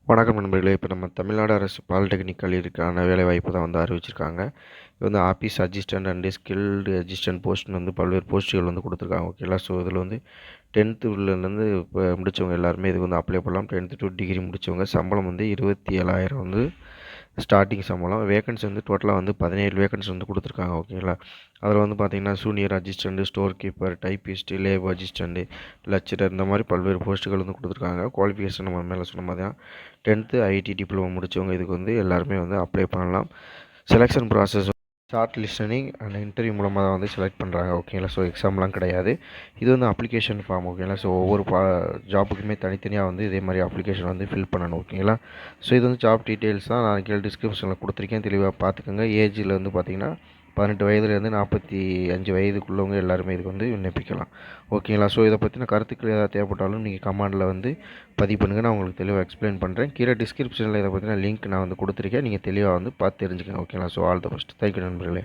வணக்கம் நண்பர்களே! இப்போ நம்ம தமிழ்நாடு அரசு பாலிடெக்னிக் கல்லூரிக்கான வேலைவாய்ப்பு தான் வந்து அறிவிச்சிருக்காங்க. இது வந்து office assistant and skilled assistant போஸ்ட்னு வந்து பல்வேறு போஸ்ட்டுகள் வந்து குடுத்துருக்காங்க. ஓகேங்களா. ஸோ இதில வந்து 10த்துலேருந்து இப்போ முடிச்சவங்க எல்லாருமே இதுக்கு வந்து அப்ளை பண்ணலாம். 10த் டு டிகிரி முடிச்சவங்க. சம்பளம் வந்து 27,000 வந்து ஸ்டார்ட்டிங் சம்பளம். வேக்கன்சி வந்து டோட்டலா வந்து 17 வேக்கன்சி வந்து குடுத்துருக்காங்க. ஓகேங்களா. அதில வந்து பார்த்தீங்கன்னா, junior assistant, store keeper, typist, lab assistant, lecturer இந்த மாரி பல்வேறு போஸ்ட்டுகள் வந்து குடுத்துருக்காங்க. குவாலிஃபிகேஷன் நம்ம மேல சொன்ன மாரி தான் 10த் ஐடி டிப்ளமோ முடிச்சவங்க இதுக்கு வந்து எல்லாருமே வந்து அப்ளை பண்ணலாம். Selection process short listening and interview மூலமா தான் வந்து செலக்ட் பண்ணுறாங்க. ஓகேங்களா. ஸோ எக்ஸாம்லாம் கிடையாது. இது வந்து அப்ளிகேஷன் ஃபார்ம். ஓகேங்களா. ஸோ ஒவ்வொரு ஜாப்புக்குமே தனித்தனியாக வந்து இதே மாதிரி அப்ளிகேஷன் வந்து ஃபில் பண்ணணும். ஓகேங்களா. ஸோ இது வந்து ஜாப் டீட்டெயில்ஸ் தான் நான் கீழே டிஸ்கிரிப்ஷனில் கொடுத்துருக்கேன். தெளிவாக பார்த்துக்கோங்க. ஏஜில் வந்து பார்த்தீங்கன்னா 18 வயதுலேருந்து 45 வயதுக்குள்ளவங்க எல்லாருமே இதுக்கு வந்து விண்ணப்பிக்கலாம். ஓகேங்களா. ஸோ இதை பற்றின கருத்துக்கள் ஏதாவது தேவைப்பட்டாலும் நீங்கள் கமெண்டில் வந்து பதிவு பண்ணுங்கள். நான் உங்களுக்கு தெளிவாக எக்ஸ்பிளைன் பண்ணுறேன். கீழே டிஸ்கிரிப்ஷனில் இதை பற்றின லிங்க் நான் வந்து கொடுத்துருக்கேன். நீங்கள் தெளிவாக வந்து பார்த்து தெரிஞ்சுக்கங்க. ஓகேங்களா. So all the best. Thank you நண்பர்களே.